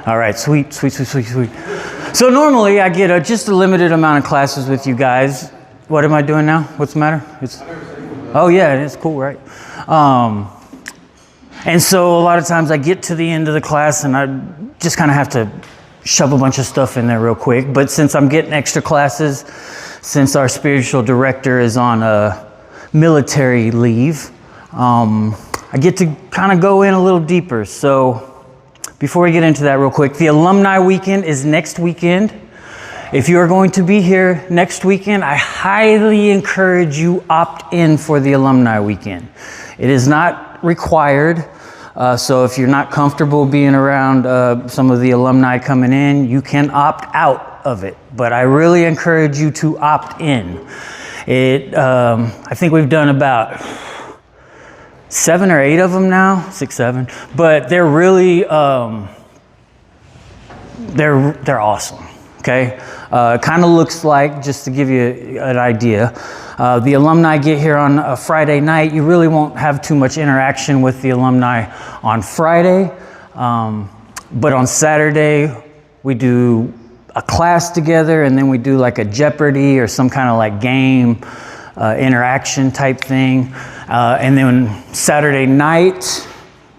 All right, sweet. So normally I get just a limited amount of classes with you guys. What am I doing now? What's the matter? Oh yeah, it is cool, right? And so a lot of times I get to the end of the class and I just kind of have to shove a bunch of stuff in there real quick. But since I'm getting extra classes, since our spiritual director is on a military leave, I get to kind of go in a little deeper. So before we get into that real quick, the alumni weekend is next weekend. If you are going to be here next weekend, I highly encourage you opt in for the alumni weekend. It is not required. So if you're not comfortable being around some of the alumni coming in, you can opt out of it. But I really encourage you to opt in. I think we've done about 7 or 8 of them now, 6, 7. But they're really they're awesome. Okay, kind of looks like, just to give you an idea, the alumni get here on a Friday night. You really won't have too much interaction with the alumni on Friday, but on Saturday we do a class together, and then we do like a Jeopardy or some kind of like game interaction type thing, and then Saturday night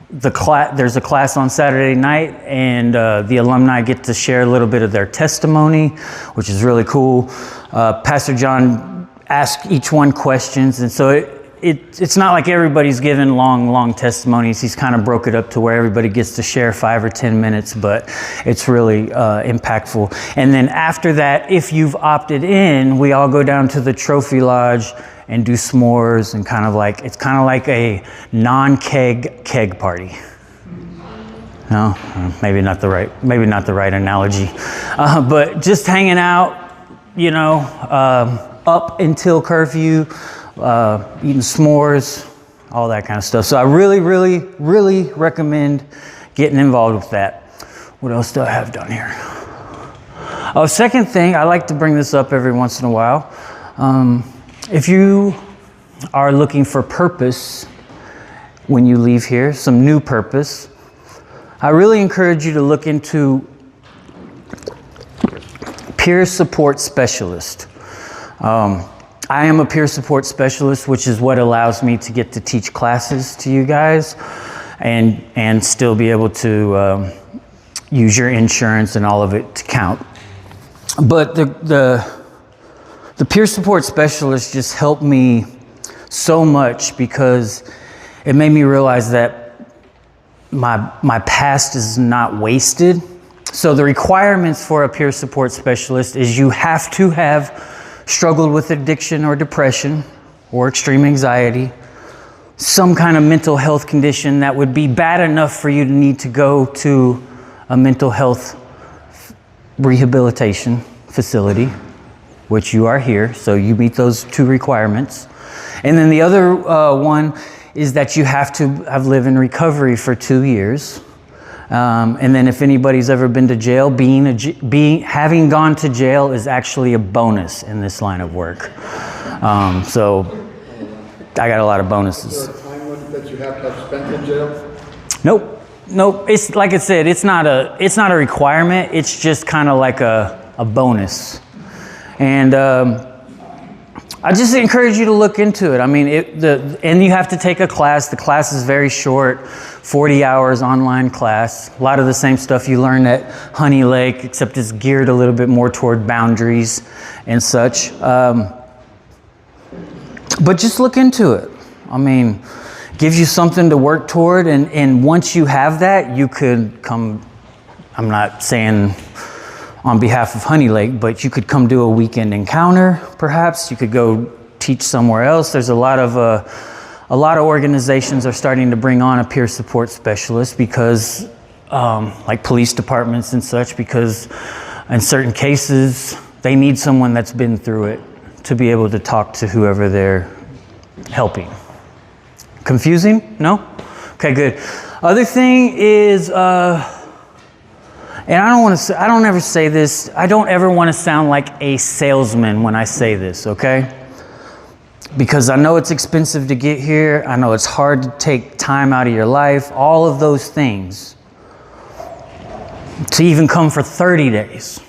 there's a class on Saturday night, and the alumni get to share a little bit of their testimony, which is really cool. Pastor John asks each one questions, and so it's not like everybody's giving long testimonies. He's kind of broke it up to where everybody gets to share 5 or 10 minutes, but it's really impactful. And then after that, if you've opted in, we all go down to the Trophy Lodge and do s'mores, and it's kind of like a non-keg party. No, maybe not the right analogy, but just hanging out, up until curfew, eating s'mores, all that kind of stuff. So I really recommend getting involved with that. What else do I have down here? Oh, second thing, I like to bring this up every once in a while. If you are looking for purpose when you leave here, some new purpose, I really encourage you to look into peer support specialist. I am a peer support specialist, which is what allows me to get to teach classes to you guys and still be able to use your insurance and all of it to count. But the peer support specialist just helped me so much, because it made me realize that my past is not wasted. So the requirements for a peer support specialist is you have to have struggled with addiction or depression or extreme anxiety, some kind of mental health condition that would be bad enough for you to need to go to a mental health rehabilitation facility, which you are here, so you meet those 2 requirements. And then the other one is that you have to have lived in recovery for 2 years. And then if anybody's ever been to jail, having gone to jail is actually a bonus in this line of work. So I got a lot of bonuses. Is there a time limit that you have to have spent in jail? Nope. It's like I said, it's not a requirement. It's just kind of like a bonus. And I just encourage you to look into it. I mean, and you have to take a class. The class is very short, 40 hours online class. A lot of the same stuff you learn at Honey Lake, except it's geared a little bit more toward boundaries and such. But just look into it. I mean, gives you something to work toward, and once you have that, you could come. I'm not saying on behalf of Honey Lake, but you could come do a weekend encounter, perhaps. You could go teach somewhere else. There's a lot of organizations are starting to bring on a peer support specialist, because like police departments and such, because in certain cases they need someone that's been through it to be able to talk to whoever they're helping. Confusing? No? Okay, good. Other thing is, and I don't ever say this, I don't ever want to sound like a salesman when I say this, okay? Because I know it's expensive to get here. I know it's hard to take time out of your life, all of those things. to even come for 30 days.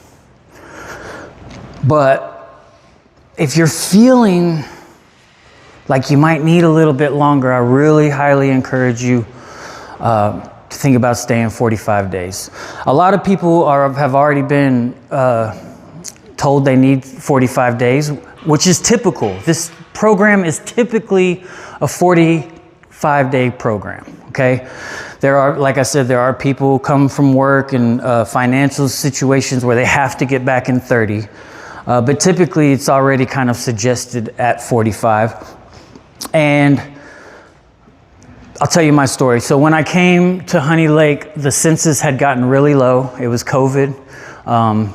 But if you're feeling like you might need a little bit longer, I really highly encourage you to think about staying 45 days. A lot of people have already been told they need 45 days, which is typical. This program is typically a 45-day program, okay? There are, like I said, there are people who come from work and financial situations where they have to get back in 30. But typically it's already kind of suggested at 45. And I'll tell you my story. So when I came to Honey Lake, the census had gotten really low. It was COVID.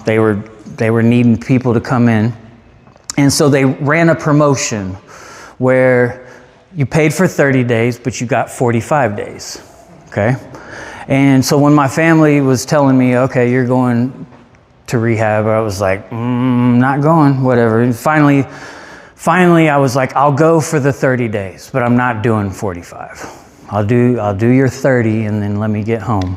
They were needing people to come in. And so they ran a promotion where you paid for 30 days, but you got 45 days, okay? And so when my family was telling me, okay, you're going to rehab, I was like, not going, whatever. And finally I was like, I'll go for the 30 days, but I'm not doing 45. I'll do your 30 and then let me get home.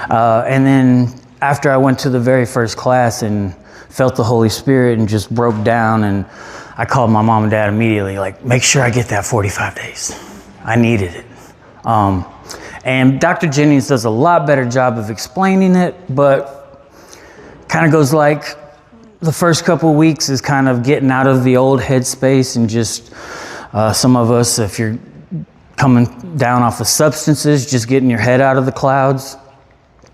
And then after I went to the very first class and felt the Holy Spirit and just broke down, and I called my mom and dad immediately, like, make sure I get that 45 days. I needed it. And Dr. Jennings does a lot better job of explaining it, but kind of goes like, the first couple of weeks is kind of getting out of the old headspace and just some of us, if you're coming down off of substances, just getting your head out of the clouds.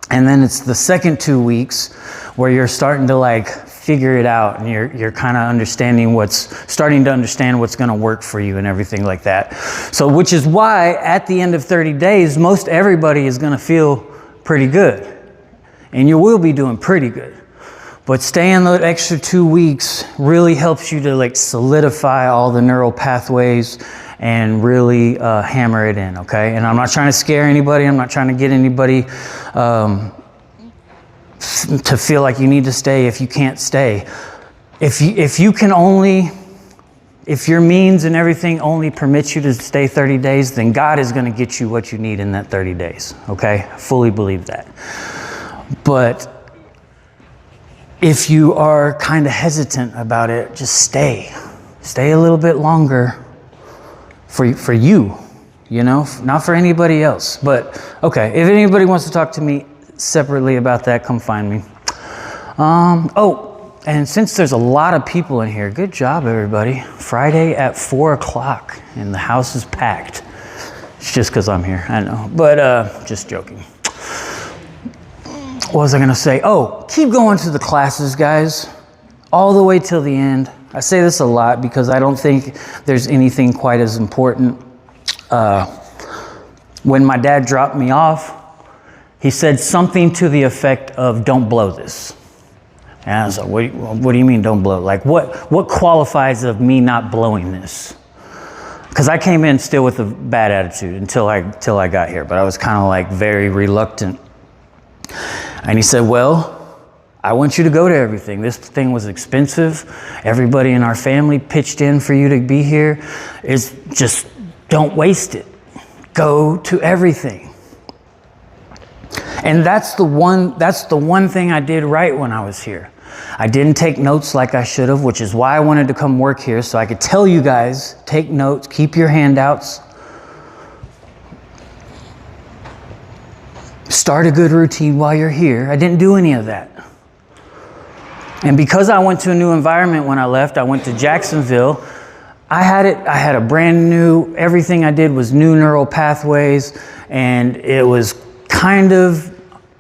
And then it's the second 2 weeks where you're starting to like figure it out, and you're kind of starting to understand what's going to work for you and everything like that. So, which is why at the end of 30 days, most everybody is going to feel pretty good, and you will be doing pretty good. But staying the extra 2 weeks really helps you to like solidify all the neural pathways and really hammer it in, okay? And I'm not trying to scare anybody. I'm not trying to get anybody to feel like you need to stay if you can't stay. If your means and everything only permits you to stay 30 days, then God is going to get you what you need in that 30 days, okay? I fully believe that. But if you are kind of hesitant about it, just stay a little bit longer for you, you know, not for anybody else. But okay, if anybody wants to talk to me separately about that, come find me. And since there's a lot of people in here, good job everybody. Friday at 4:00 and the house is packed. It's just because I'm here, I know, but just joking. What was I going to say? Oh, keep going to the classes, guys, all the way till the end. I say this a lot because I don't think there's anything quite as important. When my dad dropped me off, he said something to the effect of, don't blow this. And I was like, what do you mean don't blow? Like what qualifies of me not blowing this? Because I came in still with a bad attitude until I got here, but I was kind of like very reluctant. And he said, well, I want you to go to everything. This thing was expensive. Everybody in our family pitched in for you to be here. It's just, don't waste it. Go to everything. And that's the one thing I did right when I was here. I didn't take notes like I should have, which is why I wanted to come work here, so I could tell you guys, take notes, keep your handouts. Start a good routine while you're here. I didn't do any of that. And because I went to a new environment when I left, I went to Jacksonville. I had a brand new, everything I did was new neural pathways, and it was kind of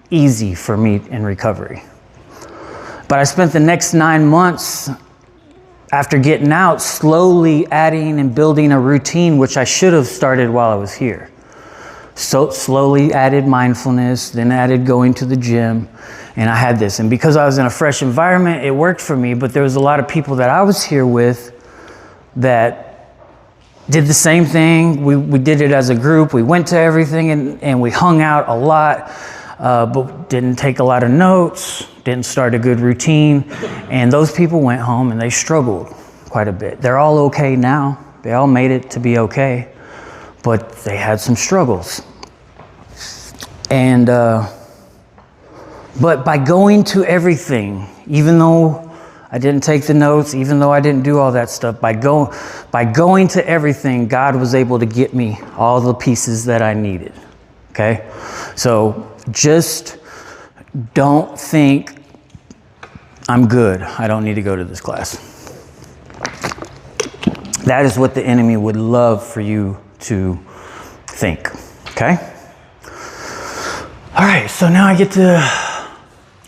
easy for me in recovery. But I spent the next 9 months after getting out slowly adding and building a routine, which I should have started while I was here. So slowly added mindfulness, then added going to the gym, and I had this. And because I was in a fresh environment, it worked for me, but there was a lot of people that I was here with that did the same thing. We did it as a group. We went to everything and we hung out a lot, but didn't take a lot of notes, didn't start a good routine. And those people went home and they struggled quite a bit. They're all okay now. They all made it to be okay, but they had some struggles. And But by going to everything, even though I didn't take the notes, even though I didn't do all that stuff, by going to everything, God was able to get me all the pieces that I needed. Okay? So just don't think I'm good. I don't need to go to this class. That is what the enemy would love for you to think. Okay? All right, so now I get to...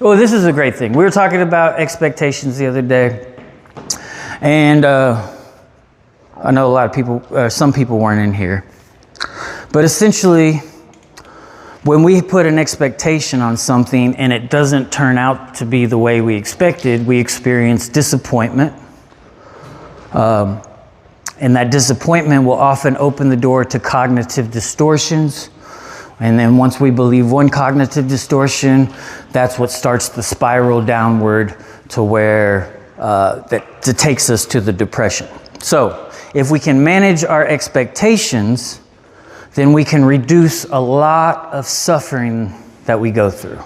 Oh, this is a great thing. We were talking about expectations the other day. And I know a lot of people, some people weren't in here. But essentially, when we put an expectation on something and it doesn't turn out to be the way we expected, we experience disappointment. And that disappointment will often open the door to cognitive distortions. And then once we believe one cognitive distortion, that's what starts the spiral downward to where that takes us to the depression. So if we can manage our expectations, then we can reduce a lot of suffering that we go through.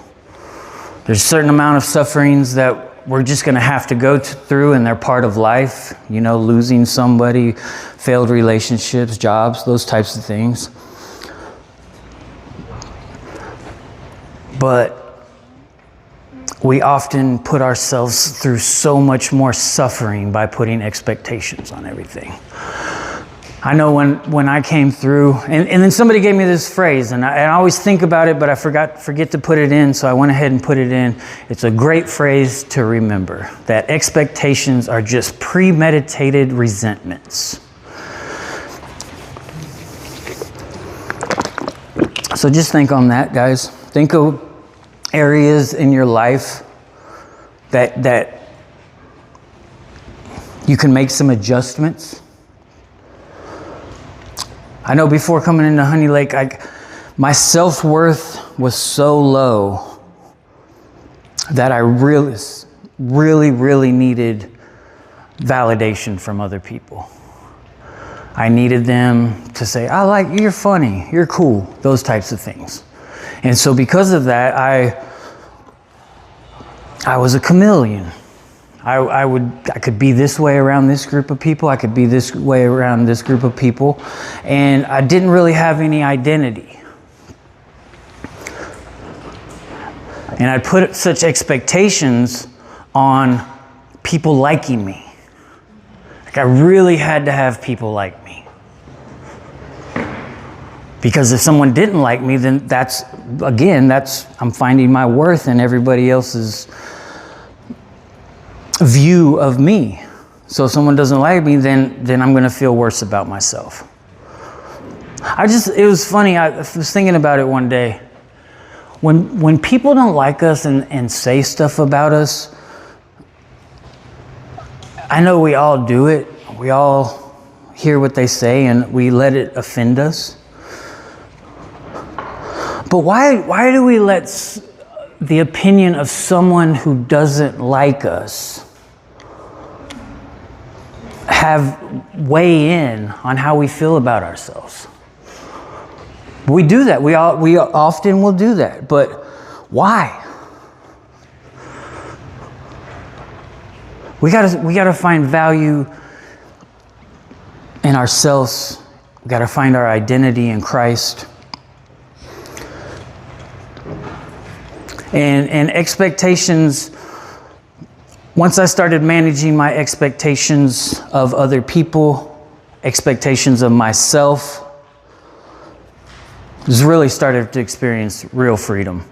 There's a certain amount of sufferings that we're just going to have to go through, and they're part of life. You know, losing somebody, failed relationships, jobs, those types of things. But we often put ourselves through so much more suffering by putting expectations on everything. I know when I came through, and then somebody gave me this phrase, and I always think about it, but I forget to put it in, so I went ahead and put it in. It's a great phrase to remember, that expectations are just premeditated resentments. So just think on that, guys. Think of areas in your life that you can make some adjustments. I know before coming into Honey Lake, my self-worth was so low that I really needed validation from other people. I needed them to say, I like you, you're funny, you're cool, those types of things. And so because of that, I was a chameleon. I could be this way around this group of people. I could be this way around this group of people. And I didn't really have any identity. And I put such expectations on people liking me. Like I really had to have people like me. Because if someone didn't like me, then I'm finding my worth in everybody else's view of me. So if someone doesn't like me, then I'm going to feel worse about myself. It was funny. I was thinking about it one day. When people don't like us and say stuff about us, I know we all do it. We all hear what they say and we let it offend us. But why do we let the opinion of someone who doesn't like us weigh in on how we feel about ourselves? We do that. We often will do that. But why? We gotta find value in ourselves. We gotta find our identity in Christ. And expectations, once I started managing my expectations of other people, expectations of myself, just really started to experience real freedom.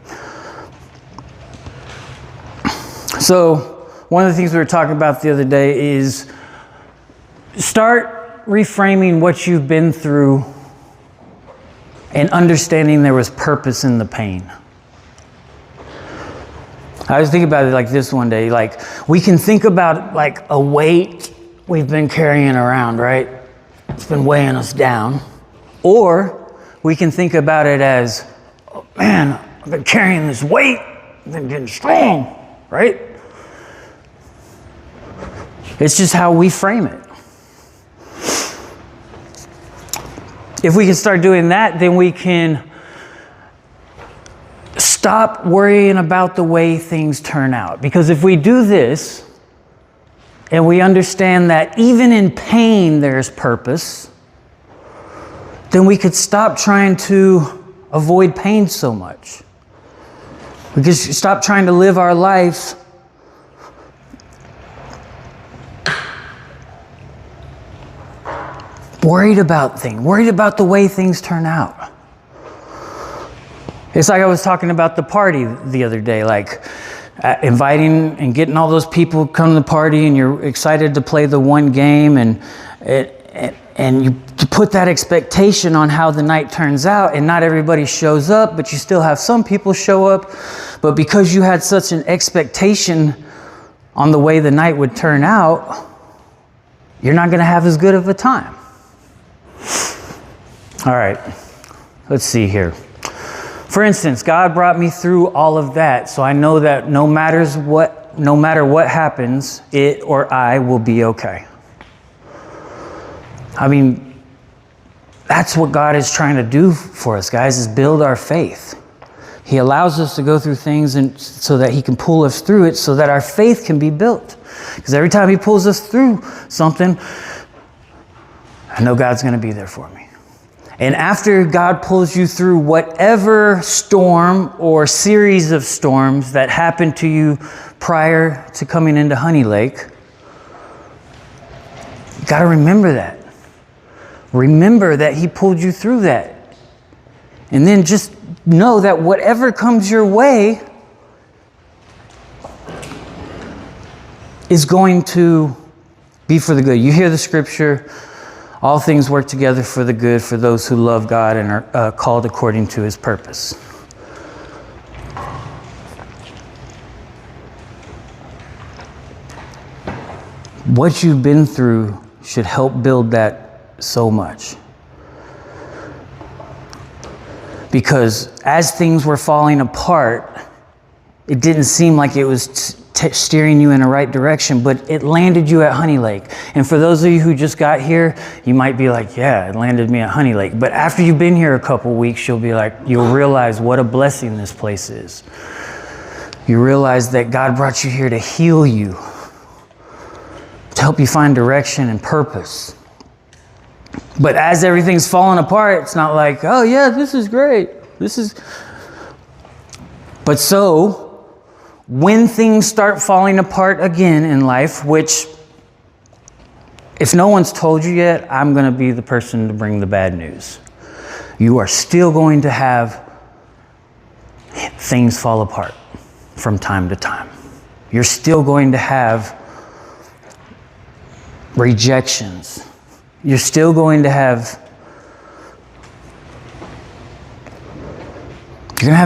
So one of the things we were talking about the other day is start reframing what you've been through and understanding there was purpose in the pain. I was thinking about it like this one day. Like, we can think about like a weight we've been carrying around, right? It's been weighing us down. Or we can think about it as, oh, man, I've been carrying this weight. I've been getting strong, right? It's just how we frame it. If we can start doing that, then we can stop worrying about the way things turn out. Because if we do this, and we understand that even in pain there's purpose, then we could stop trying to avoid pain so much. We could stop trying to live our lives worried about the way things turn out. It's like I was talking about the party the other day, like inviting and getting all those people come to the party, and you're excited to play the one game, and you put that expectation on how the night turns out, and not everybody shows up, but you still have some people show up. But because you had such an expectation on the way the night would turn out, you're not going to have as good of a time. All right, let's see here. For instance, God brought me through all of that, so I know that no matter what happens, it or I will be okay. I mean, that's what God is trying to do for us, guys, is build our faith. He allows us to go through things so that He can pull us through it, so that our faith can be built. Because every time He pulls us through something, I know God's going to be there for me. And after God pulls you through whatever storm or series of storms that happened to you prior to coming into Honey Lake, you got to remember that. Remember that He pulled you through that. And then just know that whatever comes your way is going to be for the good. You hear the scripture, all things work together for the good for those who love God and are called according to His purpose. What you've been through should help build that so much. Because as things were falling apart, it didn't seem like it was steering you in the right direction, but it landed you at Honey Lake. And for those of you who just got here, you might be like, yeah, it landed me at Honey Lake. But after you've been here a couple weeks, you'll realize what a blessing this place is. You realize that God brought you here to heal you, to help you find direction and purpose. But as everything's falling apart, it's not like, oh yeah, this is great. But so, when things start falling apart again in life, which if no one's told you yet, I'm going to be the person to bring the bad news. You are still going to have things fall apart from time to time. You're still going to have rejections. You're still going to have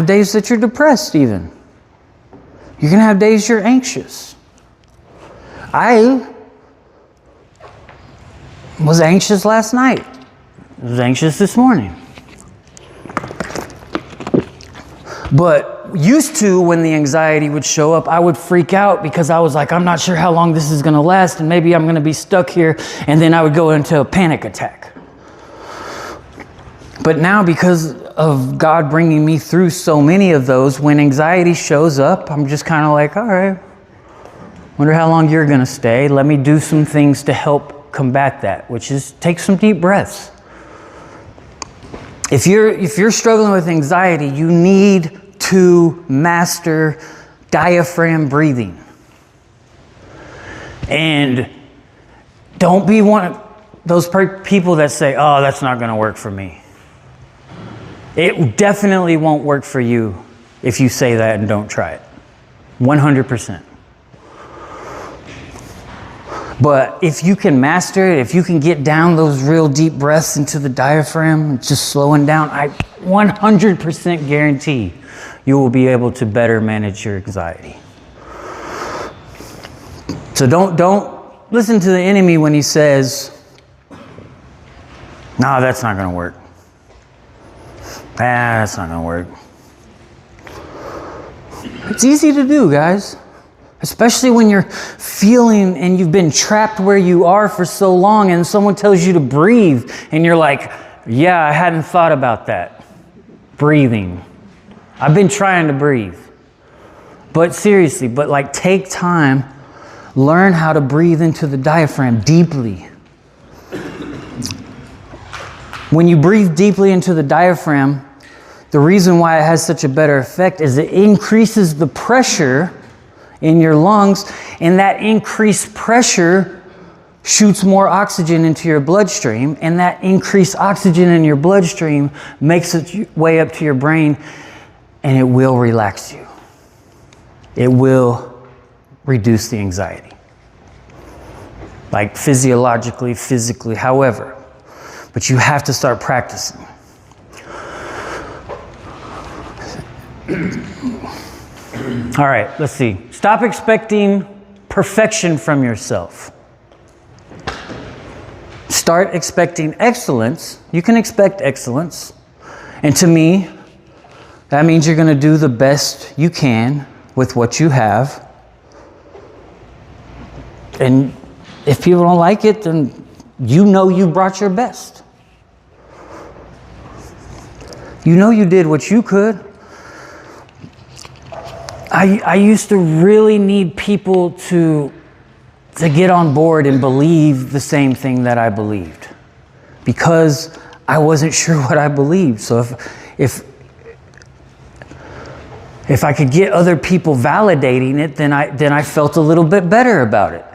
days that you're depressed even. You're going to have days you're anxious. I was anxious last night. I was anxious this morning. But used to, when the anxiety would show up, I would freak out because I was like, I'm not sure how long this is going to last, and maybe I'm going to be stuck here, and then I would go into a panic attack. But now, because of God bringing me through so many of those, when anxiety shows up, I'm just kind of like, all right, wonder how long you're going to stay. Let me do some things to help combat that, which is take some deep breaths. If you're struggling with anxiety, you need to master diaphragm breathing. And don't be one of those people that say, oh, that's not going to work for me. It definitely won't work for you if you say that and don't try it. 100%. But if you can master it, if you can get down those real deep breaths into the diaphragm, just slowing down, I 100% guarantee you will be able to better manage your anxiety. So don't listen to the enemy when he says, no, that's not going to work. That's not going to work. It's easy to do, guys. Especially when you're feeling and you've been trapped where you are for so long and someone tells you to breathe and you're like, yeah, I hadn't thought about that. Breathing. I've been trying to breathe. But seriously, like take time, learn how to breathe into the diaphragm deeply. When you breathe deeply into the diaphragm, the reason why it has such a better effect is it increases the pressure in your lungs, and that increased pressure shoots more oxygen into your bloodstream, and that increased oxygen in your bloodstream makes its way up to your brain, and it will relax you. It will reduce the anxiety. Like physiologically, physically, however. But you have to start practicing. All right, let's see. Stop expecting perfection from yourself. Start expecting excellence. You can expect excellence. And to me, that means you're going to do the best you can with what you have. And if people don't like it, then you know you brought your best. You know you did what you could. I used to really need people to get on board and believe the same thing that I believed, because I wasn't sure what I believed. So if I could get other people validating it, then I felt a little bit better about it.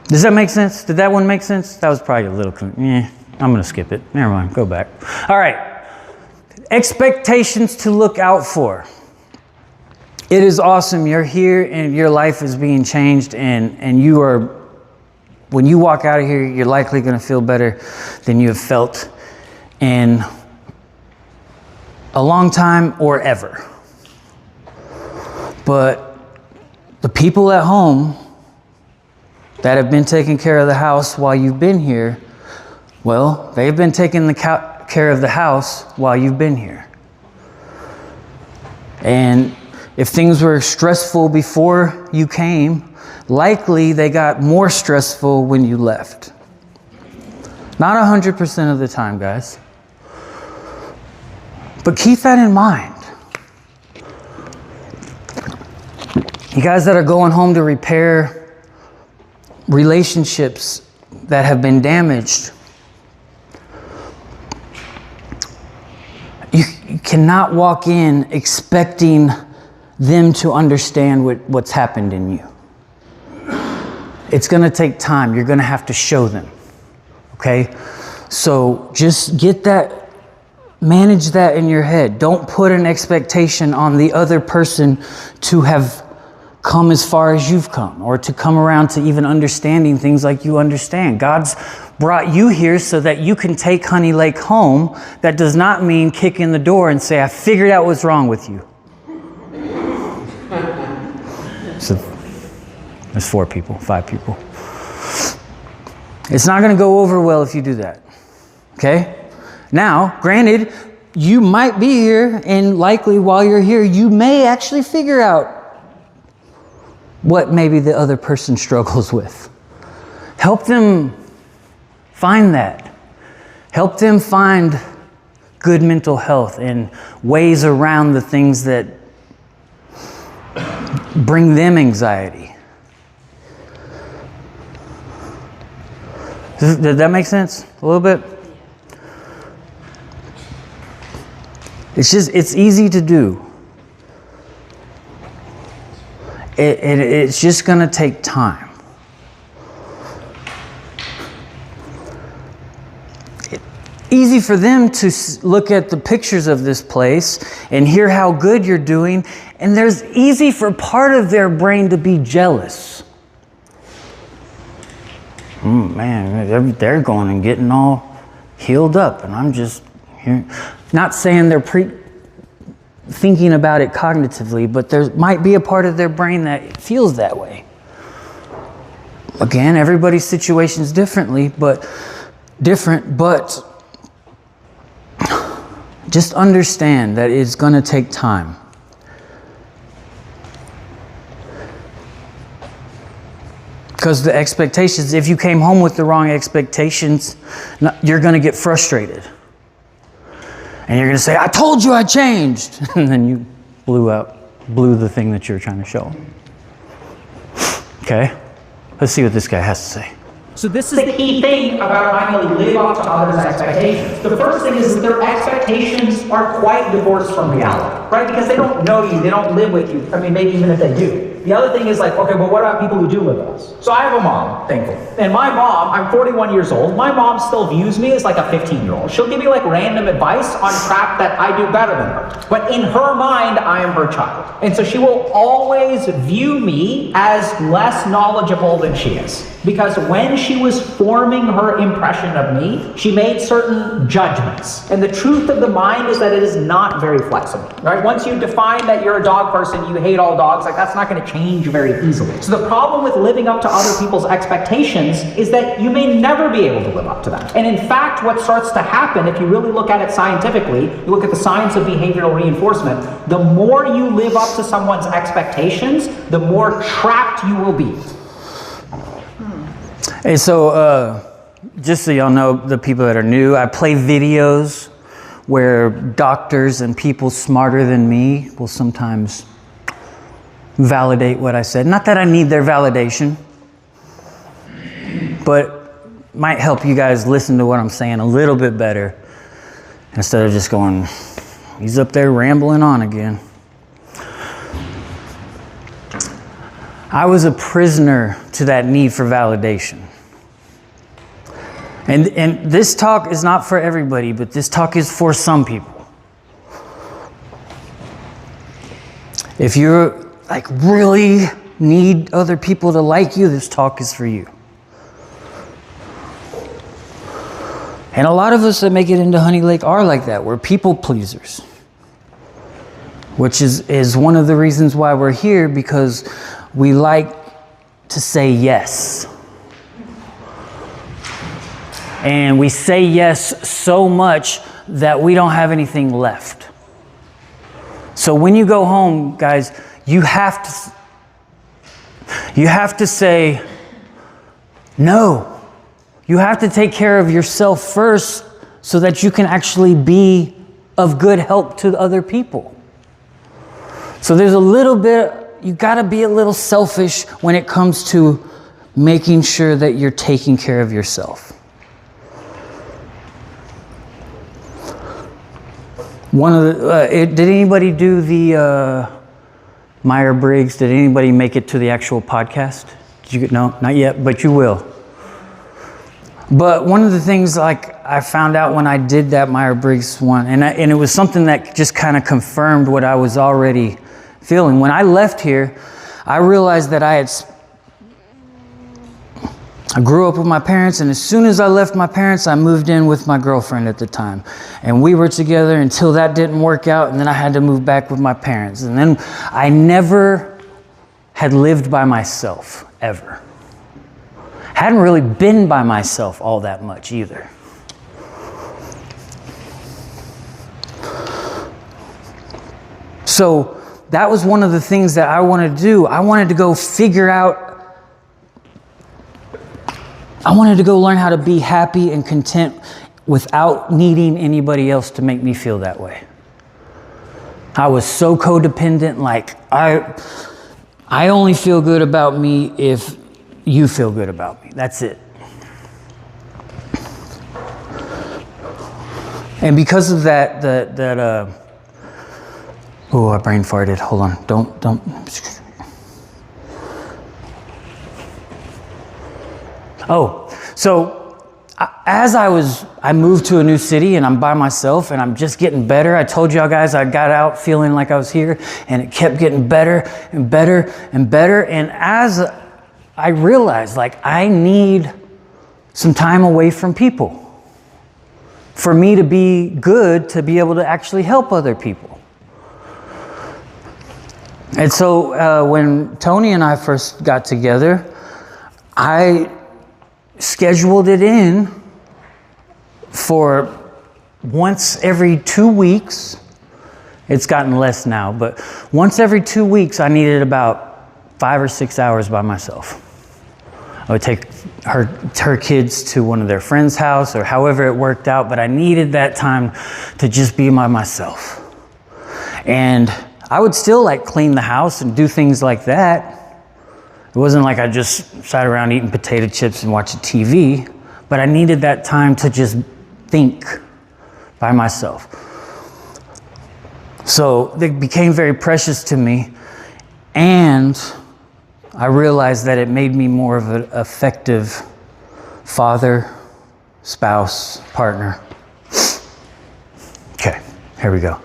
Does that make sense? Did that one make sense? That was probably a little, I'm going to skip it. Never mind, go back. All right. Expectations to look out for. It is awesome. You're here and your life is being changed, and you are, when you walk out of here, you're likely going to feel better than you have felt in a long time or ever. But the people at home that have been taking care of the house while you've been here, well, they've been taking care of the house while you've been here. And if things were stressful before you came, likely they got more stressful when you left. Not 100% of the time, guys. But keep that in mind. You guys that are going home to repair relationships that have been damaged, you cannot walk in expecting them to understand what's happened in you. It's going to take time. You're going to have to show them. Okay? So just get that, manage that in your head. Don't put an expectation on the other person to have come as far as you've come, or to come around to even understanding things like you understand. God's brought you here so that you can take Honey Lake home. That does not mean kick in the door and say, I figured out what's wrong with you. So there's 4 people, 5 people. It's not going to go over well if you do that. Okay? Now, granted, you might be here, and likely while you're here, you may actually figure out what maybe the other person struggles with. Help them find that. Help them find good mental health and ways around the things that bring them anxiety. Did that make sense? A little bit? It's easy to do. It's just going to take time. Easy for them to look at the pictures of this place and hear how good you're doing, and there's easy for part of their brain to be jealous. Man, they're going and getting all healed up, and I'm just here. Not saying they're thinking about it cognitively, but there might be a part of their brain that feels that way. Again, everybody's situation is different, but just understand that it's going to take time. Because the expectations, if you came home with the wrong expectations, you're going to get frustrated. And you're going to say, I told you I changed. And then you blew the thing that you were trying to show them. Okay? Let's see what this guy has to say. So this is the key thing about trying to live up to others' expectations. The first thing is that their expectations are quite divorced from reality, right? Because they don't know you, they don't live with you. I mean, maybe even if they do. The other thing is like, okay, well, what about people who do live with us? So I have a mom, thankfully. And my mom, I'm 41 years old, my mom still views me as like a 15-year-old. She'll give me like random advice on crap that I do better than her. But in her mind, I am her child. And so she will always view me as less knowledgeable than she is. Because when she was forming her impression of me, she made certain judgments. And the truth of the mind is that it is not very flexible, right? Once you define that you're a dog person, you hate all dogs, like that's not going to change very easily. So the problem with living up to other people's expectations is that you may never be able to live up to them. And in fact, what starts to happen, if you really look at it scientifically, you look at the science of behavioral reinforcement, the more you live up to someone's expectations, the more trapped you will be. Hey, so just so y'all know, the people that are new, I play videos where doctors and people smarter than me will sometimes validate what I said. Not that I need their validation, but might help you guys listen to what I'm saying a little bit better instead of just going, he's up there rambling on again. I was a prisoner to that need for validation. And this talk is not for everybody, but this talk is for some people. If you're like really need other people to like you, this talk is for you. And a lot of us that make it into Honey Lake are like that. We're people pleasers. Which is one of the reasons why we're here, because we like to say yes. And we say yes so much that we don't have anything left. So when you go home, guys, you have to say no. You have to take care of yourself first so that you can actually be of good help to other people. So there's a little bit, you got to be a little selfish when it comes to making sure that you're taking care of yourself. One of the, did anybody do the Myers-Briggs? Did anybody make it to the actual podcast? Did you? No, not yet, but you will. But one of the things like I found out when I did that Myers-Briggs one, and it was something that just kind of confirmed what I was already feeling. When I left here, I realized that I grew up with my parents, and as soon as I left my parents, I moved in with my girlfriend at the time. And we were together until that didn't work out, and then I had to move back with my parents. And then I never had lived by myself, ever. Hadn't really been by myself all that much either. So that was one of the things that I wanted to do. I wanted to go figure out, I wanted to go learn how to be happy and content without needing anybody else to make me feel that way. I was so codependent, like I only feel good about me if you feel good about me. That's it. And because of that, oh, I brain farted. Hold on. Don't. Oh, so as I moved to a new city and I'm by myself and I'm just getting better. I told y'all guys I got out feeling like I was here, and it kept getting better and better and better. And as I realized, like, I need some time away from people for me to be good, to be able to actually help other people. And so when Tony and I first got together, I scheduled it in for once every 2 weeks. It's gotten less now, but once every 2 weeks, I needed about 5 or 6 hours by myself. I would take her kids to one of their friends' house, or however it worked out, but I needed that time to just be by myself. And I would still like clean the house and do things like that. It wasn't like I just sat around eating potato chips and watching TV, but I needed that time to just think by myself. So it became very precious to me, and I realized that it made me more of an effective father, spouse, partner. Okay, here we go.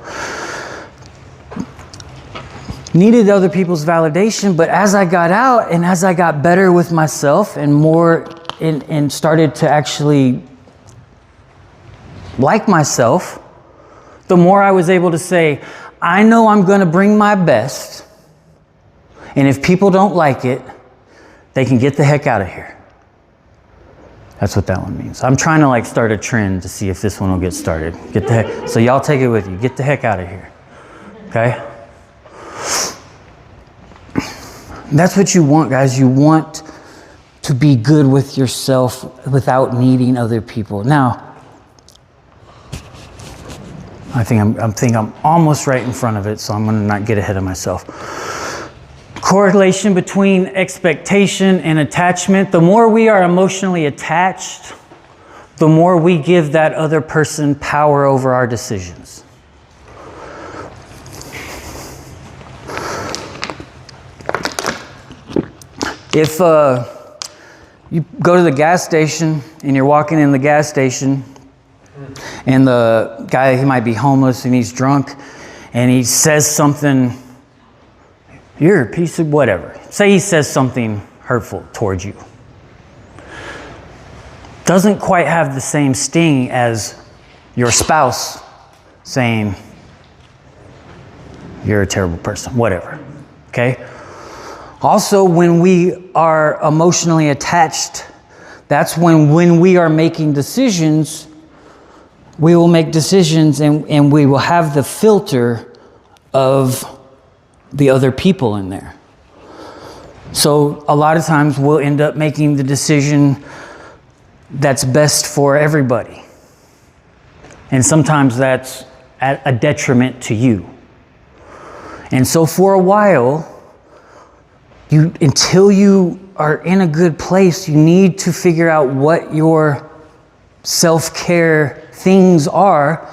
Needed other people's validation, but as I got out and as I got better with myself and more and started to actually like myself, the more I was able to say, I know I'm going to bring my best, and if people don't like it, they can get the heck out of here. That's what that one means. I'm trying to like start a trend to see if this one will get started. Get the heck, so y'all take it with you. Get the heck out of here. Okay? That's what you want, guys. You want to be good with yourself without needing other people. Now, I think I'm almost right in front of it, so I'm going to not get ahead of myself. Correlation between expectation and attachment. The more we are emotionally attached, the more we give that other person power over our decisions. If you go to the gas station and you're walking in the gas station and the guy, he might be homeless and he's drunk and he says something, you're a piece of whatever. Say he says something hurtful towards you. Doesn't quite have the same sting as your spouse saying, you're a terrible person, whatever, okay? Also, when we are emotionally attached, that's when we are making decisions, we will make decisions and we will have the filter of the other people in there. So a lot of times we'll end up making the decision that's best for everybody. And sometimes that's at a detriment to you. And so for a while, until you are in a good place, you need to figure out what your self-care things are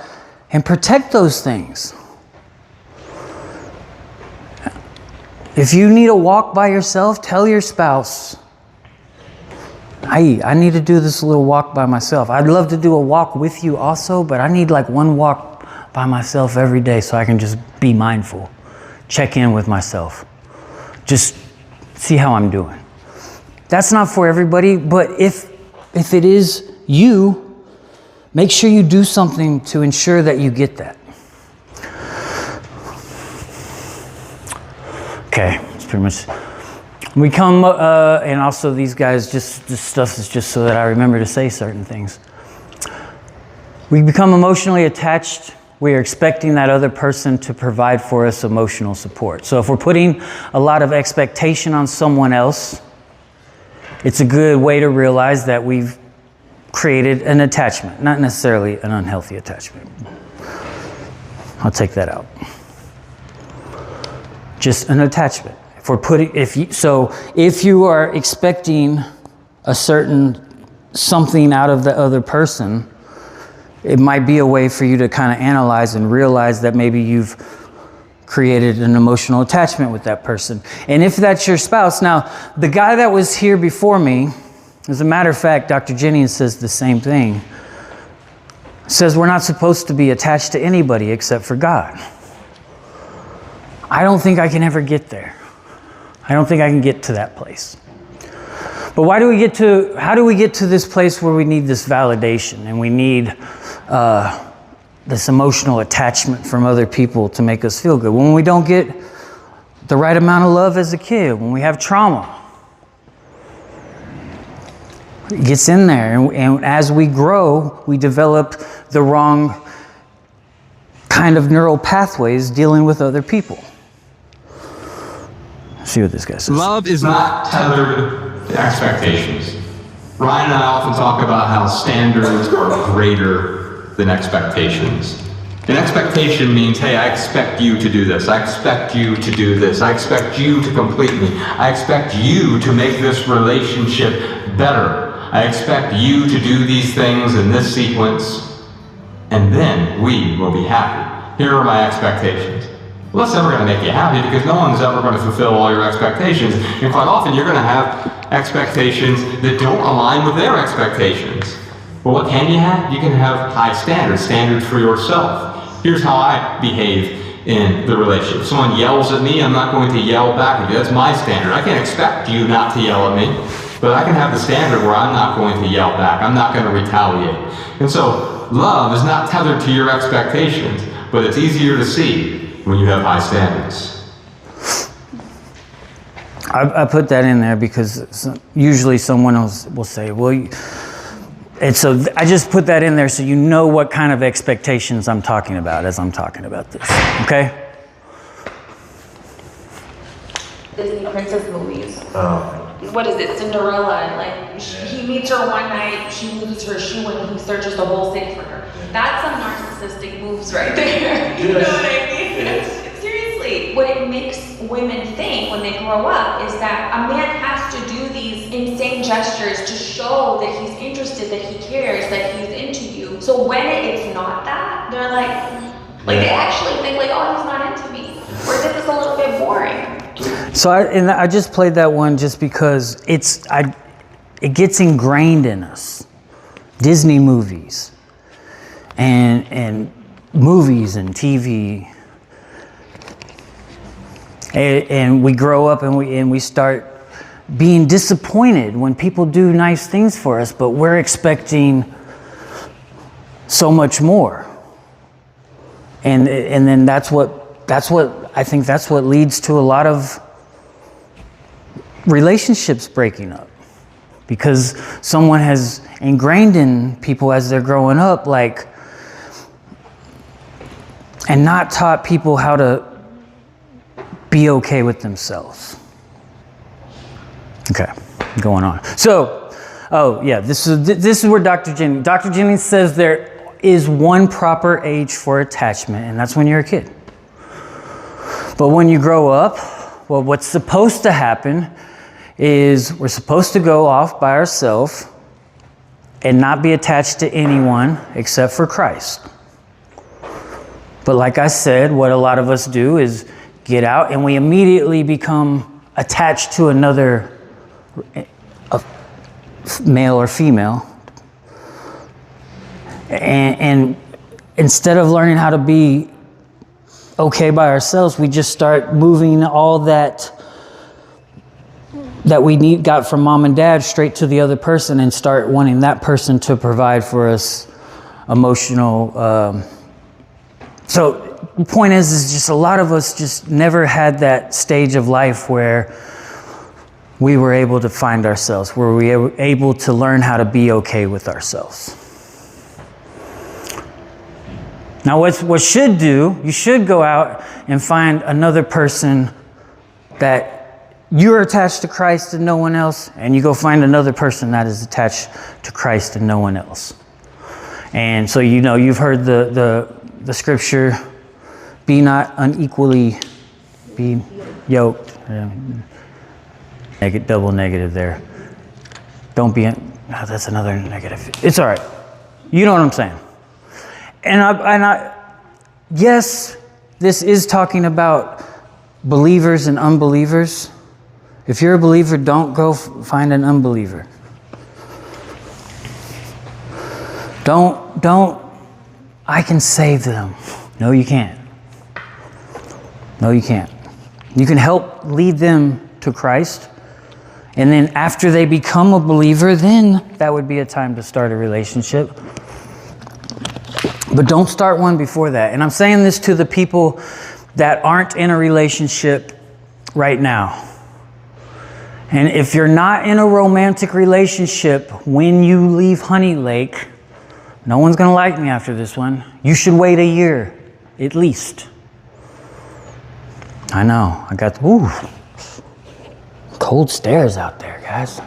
and protect those things. If you need a walk by yourself, tell your spouse, I need to do this little walk by myself. I'd love to do a walk with you also, but I need like one walk by myself every day so I can just be mindful, check in with myself, just see how I'm doing. That's not for everybody, but if it is you, make sure you do something to ensure that you get that. Okay, it's pretty much. We come, and also these guys, this stuff is just so that I remember to say certain things. We become emotionally attached. We are expecting that other person to provide for us emotional support. So if we're putting a lot of expectation on someone else, it's a good way to realize that we've created an attachment, not necessarily an unhealthy attachment. I'll take that out. Just an attachment. If you are expecting a certain something out of the other person, it might be a way for you to kind of analyze and realize that maybe you've created an emotional attachment with that person. And if that's your spouse, now the guy that was here before me, as a matter of fact, Dr. Jennings says the same thing, says we're not supposed to be attached to anybody except for God. I don't think I can ever get there. I don't think I can get to that place. But how do we get to this place where we need this validation and we need this emotional attachment from other people to make us feel good? When we don't get the right amount of love as a kid, when we have trauma, it gets in there. And as we grow, we develop the wrong kind of neural pathways dealing with other people. See what this guy says. Love is not tethered expectations. Ryan and I often talk about how standards are greater than expectations. An expectation means, hey, I expect you to do this. I expect you to do this. I expect you to complete me. I expect you to make this relationship better. I expect you to do these things in this sequence, and then we will be happy. Here are my expectations. Well, that's never going to make you happy because no one's ever going to fulfill all your expectations. And quite often you're going to have expectations that don't align with their expectations. Well, what can you have? You can have high standards, standards for yourself. Here's how I behave in the relationship. If someone yells at me, I'm not going to yell back at you. That's my standard. I can't expect you not to yell at me, but I can have the standard where I'm not going to yell back. I'm not going to retaliate. And so love is not tethered to your expectations, but it's easier to see when you have high standards. I put that in there because usually someone else will say, well, and so I just put that in there so you know what kind of expectations I'm talking about as I'm talking about this, okay? Disney princess movies. What is it, Cinderella? Like, he meets her one night, she loses her shoe, and he searches the whole city for her. That's some narcissistic moves right there. You know what I mean? Seriously, what it makes women think when they grow up is that a man has to do these insane gestures to show that he's interested, that he cares, that he's into you. So when it's not that, they're like they actually think like, oh, he's not into me, or this is a little bit boring. So I just played that one just because it gets ingrained in us. Disney movies and movies and TV. And we grow up and we start being disappointed when people do nice things for us, but we're expecting so much more. And then that's what I think that's what leads to a lot of relationships breaking up, because someone has ingrained in people as they're growing up, like, and not taught people how to be okay with themselves. Okay, going on. So, this is where Dr. Jennings says there is one proper age for attachment, and that's when you're a kid. But when you grow up, well, what's supposed to happen is we're supposed to go off by ourselves and not be attached to anyone except for Christ. But like I said, what a lot of us do is get out and we immediately become attached to another male or female. And instead of learning how to be okay by ourselves, we just start moving all that we got from mom and dad straight to the other person and start wanting that person to provide for us emotional. So the point is just a lot of us just never had that stage of life where we were able to find ourselves, where we were able to learn how to be okay with ourselves. Now, what should do, you should go out and find another person that you're attached to Christ and no one else, and you go find another person that is attached to Christ and no one else. And so, you've heard the scripture, be not unequally be yoked. Double negative there. Don't be, that's another negative. It's all right. You know what I'm saying. And yes, this is talking about believers and unbelievers. If you're a believer, don't go find an unbeliever. Don't, I can save them. No, you can't. No, you can't. You can help lead them to Christ. And then after they become a believer, then that would be a time to start a relationship. But don't start one before that. And I'm saying this to the people that aren't in a relationship right now. And if you're not in a romantic relationship when you leave Honey Lake, no one's going to like me after this one. You should wait a year, at least. I know. I got cold stares out there, guys.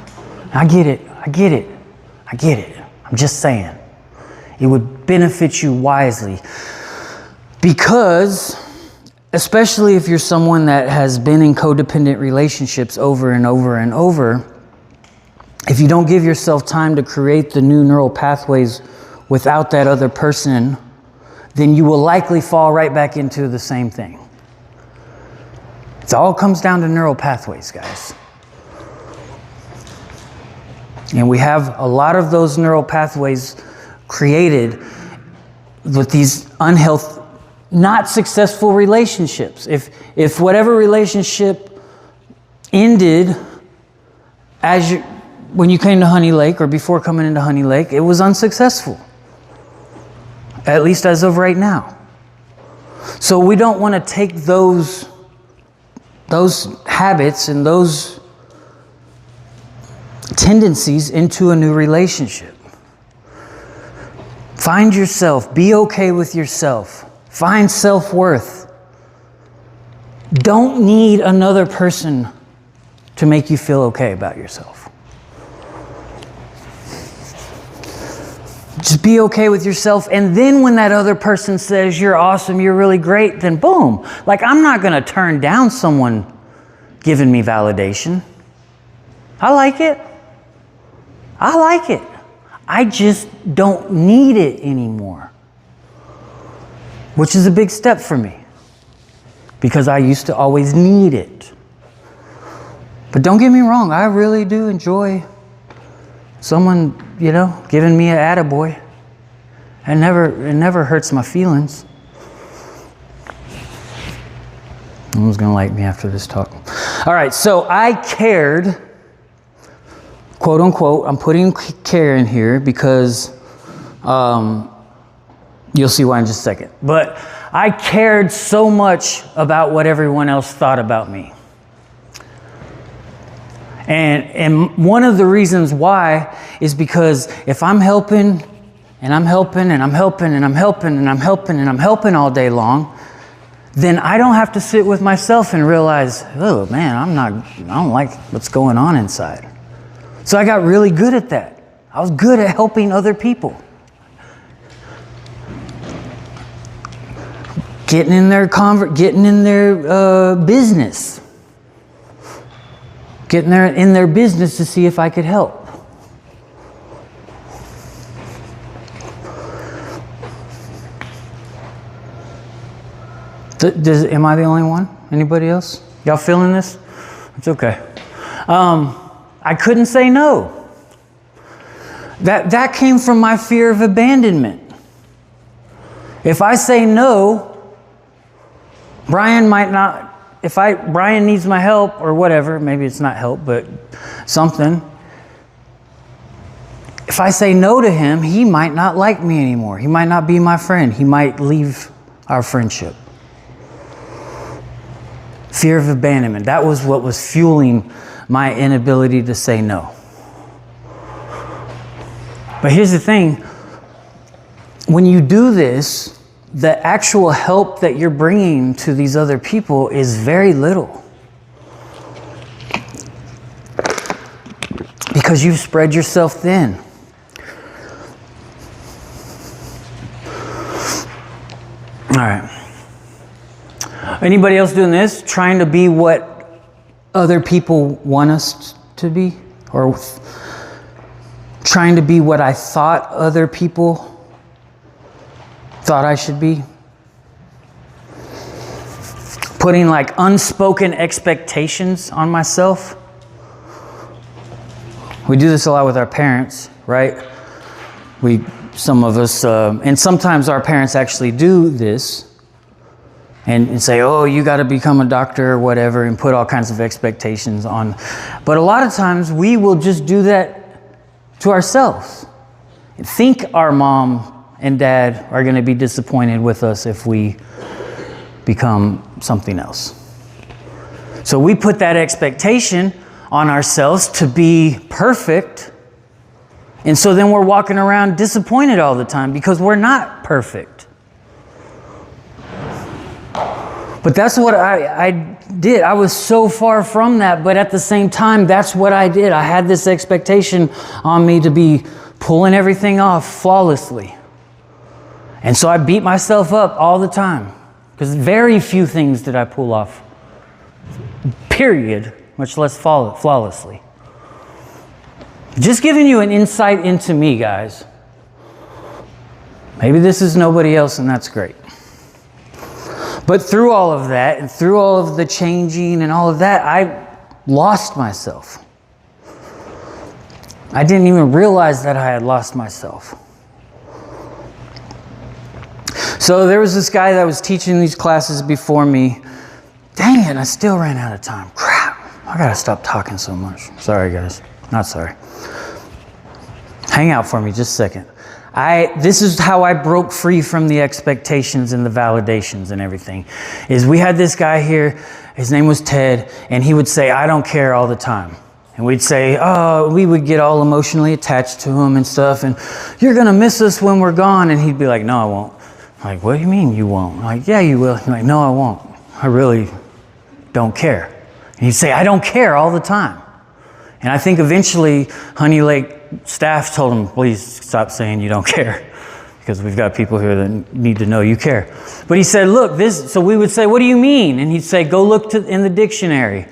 I get it. I'm just saying. It would benefit you wisely. Because, especially if you're someone that has been in codependent relationships over and over and over, if you don't give yourself time to create the new neural pathways without that other person, then you will likely fall right back into the same thing. It all comes down to neural pathways, guys. And we have a lot of those neural pathways created with these unhealthy, not successful relationships. If whatever relationship ended when you came to Honey Lake or before coming into Honey Lake, it was unsuccessful. At least as of right now. So we don't want to take those habits and those tendencies into a new relationship. Find yourself. Be okay with yourself. Find self-worth. Don't need another person to make you feel okay about yourself. Just be okay with yourself. And then when that other person says you're awesome, you're really great, then boom. Like, I'm not going to turn down someone giving me validation. I like it. I just don't need it anymore. Which is a big step for me. Because I used to always need it. But don't get me wrong, I really do enjoy someone, giving me an attaboy. It never hurts my feelings. Someone's going to like me after this talk. All right, so I cared, quote unquote, I'm putting care in here because you'll see why in just a second. But I cared so much about what everyone else thought about me. And one of the reasons why is because if I'm helping and I'm helping and I'm helping and I'm helping and I'm helping and I'm helping all day long, then I don't have to sit with myself and realize, oh man, I don't like what's going on inside. So I got really good at that. I was good at helping other people. Getting in their business. Getting in their business to see if I could help. Am I the only one? Anybody else? Y'all feeling this? It's okay. I couldn't say no. That came from my fear of abandonment. If I say no, Brian needs my help or whatever, maybe it's not help, but something. If I say no to him, he might not like me anymore. He might not be my friend. He might leave our friendship. Fear of abandonment. That was what was fueling my inability to say no. But here's the thing. When you do this, the actual help that you're bringing to these other people is very little. Because you've spread yourself thin. All right. Anybody else doing this? Trying to be what other people want us to be? Or trying to be what I thought other people thought I should be? Putting like unspoken expectations on myself. We do this a lot with our parents, right? Some of us, and sometimes our parents actually do this and say, oh, you got to become a doctor or whatever, and put all kinds of expectations on. But a lot of times we will just do that to ourselves. Think our mom and dad are going to be disappointed with us if we become something else. So we put that expectation on ourselves to be perfect. And so then we're walking around disappointed all the time because we're not perfect. But that's what I did. I was so far from that, but at the same time, that's what I did. I had this expectation on me to be pulling everything off flawlessly. And so I beat myself up all the time, because very few things did I pull off, period, much less flawlessly. Just giving you an insight into me, guys. Maybe this is nobody else, and that's great. But through all of that, and through all of the changing and all of that, I lost myself. I didn't even realize that I had lost myself. So there was this guy that was teaching these classes before me. Dang it, I still ran out of time. Crap, I gotta stop talking so much. Sorry, guys. Not sorry. Hang out for me just a second. This is how I broke free from the expectations and the validations and everything. Is we had this guy here, his name was Ted, and he would say, I don't care all the time. And we'd say, oh, we would get all emotionally attached to him and stuff, and you're gonna miss us when we're gone. And he'd be like, no, I won't. I'm like, what do you mean you won't? I'm like, yeah, you will. He's like, no, I won't. I really don't care. And he'd say, I don't care all the time. And I think eventually Honey Lake staff told him, please stop saying you don't care, because we've got people here that need to know you care. But he said, look, this, so we would say, what do you mean? And he'd say, go look in the dictionary.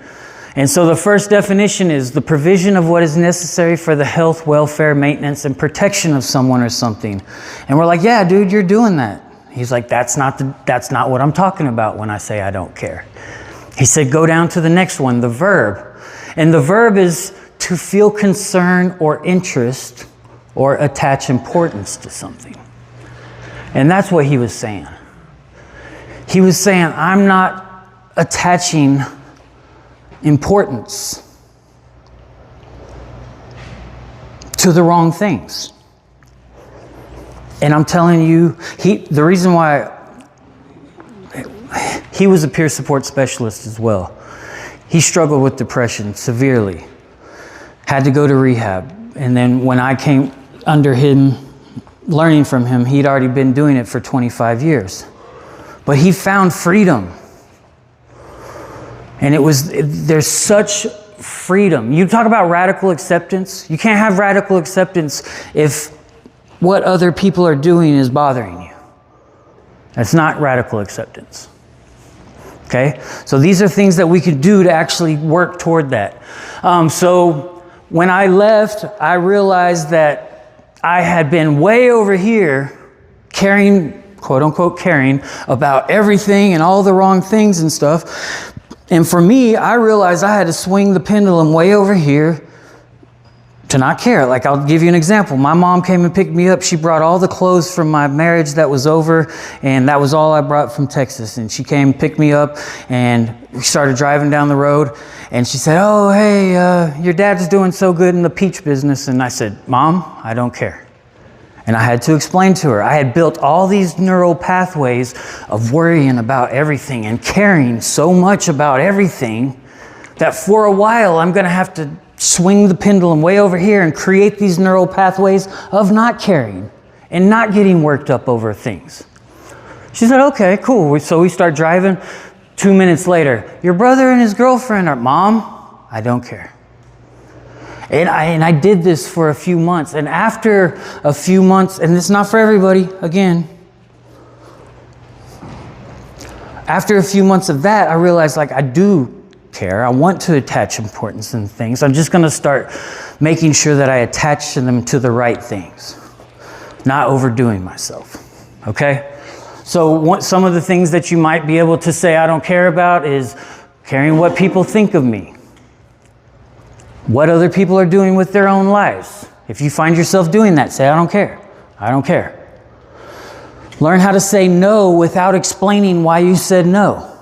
And so the first definition is the provision of what is necessary for the health, welfare, maintenance, and protection of someone or something. And we're like, yeah, dude, you're doing that. He's like, that's not what I'm talking about when I say I don't care. He said, go down to the next one, the verb. And the verb is to feel concern or interest or attach importance to something. And that's what he was saying. He was saying, I'm not attaching importance to the wrong things. And I'm telling you, the reason why he was a peer support specialist as well. He struggled with depression severely. Had to go to rehab. And then when I came under him, learning from him, he'd already been doing it for 25 years. But he found freedom. And there's such freedom. You talk about radical acceptance. You can't have radical acceptance if what other people are doing is bothering you. That's not radical acceptance. Okay? So these are things that we can do to actually work toward that. So when I left, I realized that I had been way over here caring, quote unquote, caring about everything and all the wrong things and stuff. And for me, I realized I had to swing the pendulum way over here to not care. Like, I'll give you an example. My mom came and picked me up. She brought all the clothes from my marriage that was over, and that was all I brought from Texas. And she came, picked me up, and we started driving down the road. And she said, oh, hey, your dad's doing so good in the peach business. And I said, Mom, I don't care. And I had to explain to her, I had built all these neural pathways of worrying about everything and caring so much about everything that for a while I'm going to have to swing the pendulum way over here and create these neural pathways of not caring and not getting worked up over things. She said, okay, cool. So we start driving. 2 minutes later, your brother and his girlfriend are, Mom, I don't care. And I did this for a few months. And after a few months, and it's not for everybody, again. After a few months of that, I realized, like, I do care. I want to attach importance in things. I'm just going to start making sure that I attach them to the right things, not overdoing myself. Okay? So some of the things that you might be able to say I don't care about is caring what people think of me, what other people are doing with their own lives. If you find yourself doing that, say I don't care. I don't care. Learn how to say no without explaining why you said no.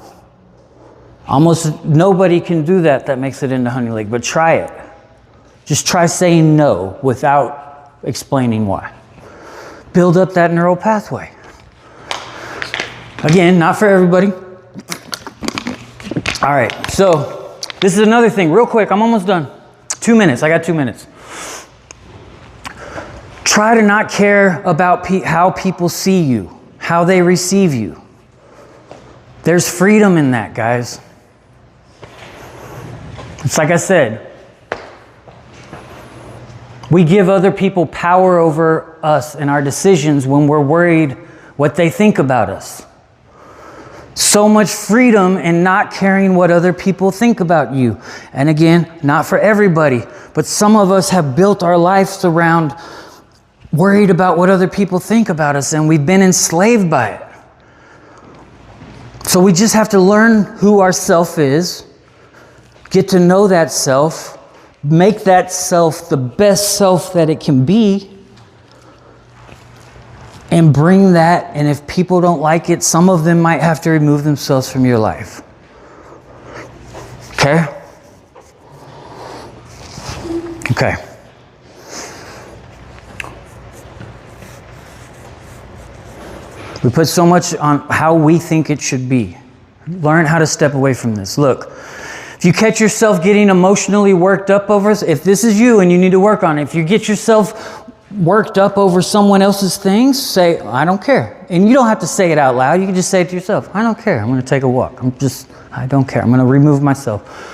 Almost nobody can do that makes it into Honey Lake, but try it. Just try saying no without explaining why. Build up that neural pathway. Again, not for everybody. All right, so this is another thing, real quick, I'm almost done. 2 minutes, I got 2 minutes. Try to not care about how people see you, how they receive you. There's freedom in that, guys. It's like I said, we give other people power over us and our decisions when we're worried what they think about us. So much freedom in not caring what other people think about you. And again, not for everybody, but some of us have built our lives around worried about what other people think about us, and we've been enslaved by it. So we just have to learn who our self is, get to know that self, make that self the best self that it can be, and bring that. And if people don't like it, some of them might have to remove themselves from your life. Okay? Okay. We put so much on how we think it should be. Learn how to step away from this. Look, if you catch yourself getting emotionally worked up over, if this is you and you need to work on it, if you get yourself worked up over someone else's things, say, I don't care. And you don't have to say it out loud. You can just say it to yourself, I don't care. I'm going to take a walk. I don't care. I'm going to remove myself.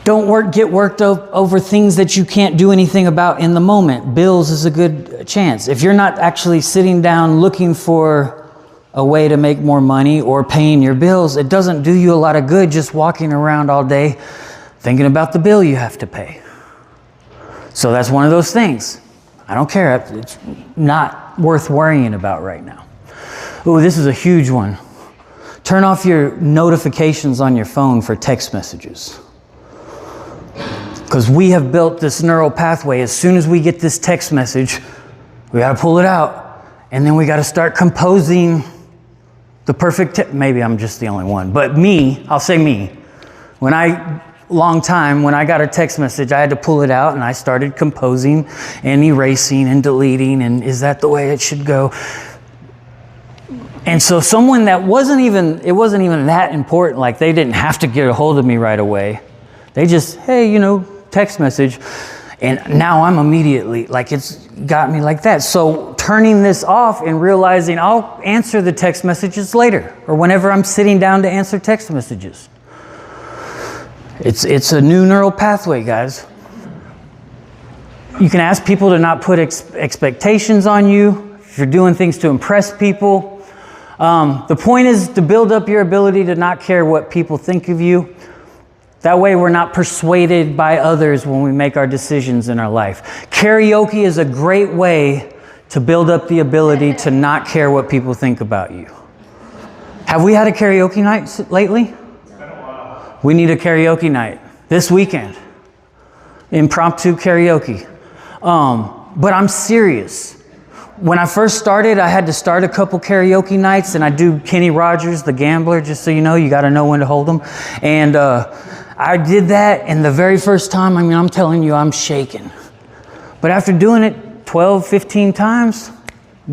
Don't get worked up over things that you can't do anything about in the moment. Bills is a good chance. If you're not actually sitting down looking for a way to make more money or paying your bills, it doesn't do you a lot of good just walking around all day thinking about the bill you have to pay. So that's one of those things. I don't care. It's not worth worrying about right now. Oh, this is a huge one. Turn off your notifications on your phone for text messages. Because we have built this neural pathway. As soon as we get this text message, we got to pull it out. And then we got to start composing the perfect maybe I'm just the only one. But me, I'll say me. When I got a text message, I had to pull it out and I started composing and erasing and deleting. And is that the way it should go? And so someone that wasn't even that important, like they didn't have to get a hold of me right away. They just, hey, text message. And now I'm immediately, like it's got me like that. So turning this off and realizing I'll answer the text messages later or whenever I'm sitting down to answer text messages. It's a new neural pathway, guys. You can ask people to not put expectations on you if you're doing things to impress people. The point is to build up your ability to not care what people think of you. That way we're not persuaded by others when we make our decisions in our life. Karaoke is a great way to build up the ability to not care what people think about you. Have we had a karaoke night lately? We need a karaoke night this weekend. Impromptu karaoke. But I'm serious. When I first started, I had to start a couple karaoke nights, and I do Kenny Rogers, The Gambler, just so you know got to know when to hold them. And I did that, and the very first time, I'm telling you, I'm shaking. But after doing it 12, 15 times,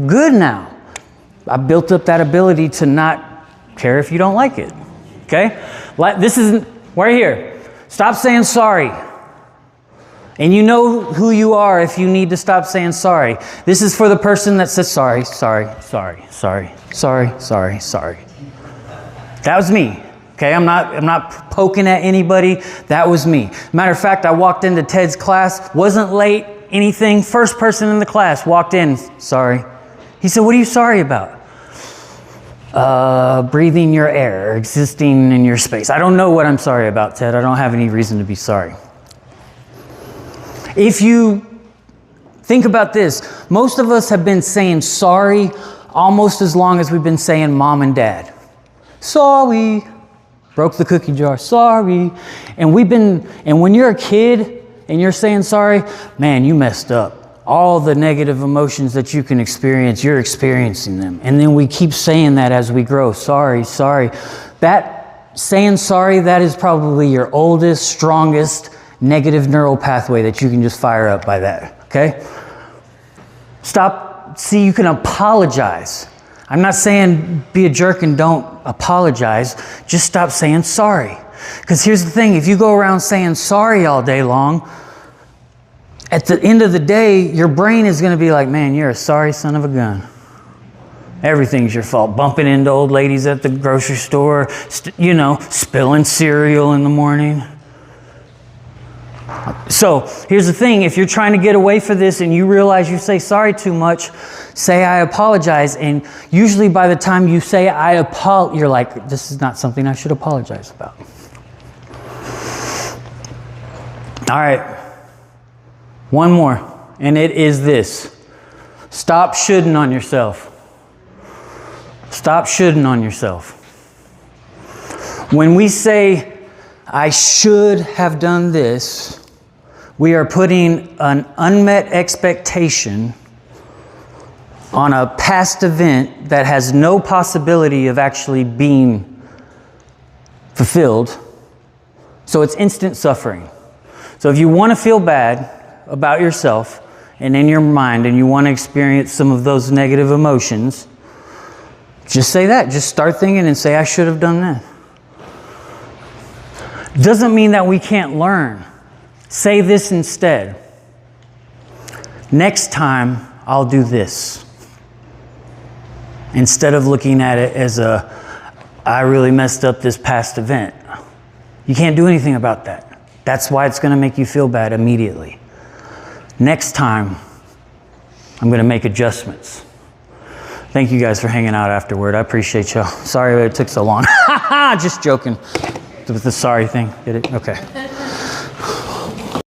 good now. I built up that ability to not care if you don't like it. Okay? This isn't, right here. Stop saying sorry. And you know who you are if you need to stop saying sorry. This is for the person that says sorry, sorry, sorry, sorry, sorry, sorry, sorry. That was me. Okay, I'm not poking at anybody. That was me. Matter of fact, I walked into Ted's class, wasn't late, anything. First person in the class walked in, sorry. He said, what are you sorry about? Breathing your air, existing in your space. I don't know what I'm sorry about, Ted. I don't have any reason to be sorry. If you think about this, most of us have been saying sorry almost as long as we've been saying mom and dad. Sorry. Broke the cookie jar, sorry. And when you're a kid and you're saying sorry, man, you messed up. All the negative emotions that you can experience, you're experiencing them. And then we keep saying that as we grow, sorry, sorry. That saying sorry, that is probably your oldest, strongest negative neural pathway that you can just fire up by that, okay? You can apologize. I'm not saying be a jerk and don't apologize. Just stop saying sorry. Because here's the thing, if you go around saying sorry all day long, at the end of the day, your brain is going to be like, man, you're a sorry son of a gun. Everything's your fault. Bumping into old ladies at the grocery store, spilling cereal in the morning. So here's the thing. If you're trying to get away from this and you realize you say sorry too much, say I apologize. And usually by the time you say you're like, this is not something I should apologize about. All right. One more. And it is this. Stop shoulding on yourself. Stop shoulding on yourself. When we say, I should have done this, we are putting an unmet expectation on a past event that has no possibility of actually being fulfilled. So it's instant suffering. So if you want to feel bad about yourself and in your mind and you want to experience some of those negative emotions, just say that. Just start thinking and say, I should have done that. Doesn't mean that we can't learn. Say this instead. Next time, I'll do this. Instead of looking at it as I really messed up this past event. You can't do anything about that. That's why it's going to make you feel bad immediately. Next time, I'm going to make adjustments. Thank you guys for hanging out afterward. I appreciate y'all. Sorry that it took so long. Just joking with the sorry thing. Get it? Okay.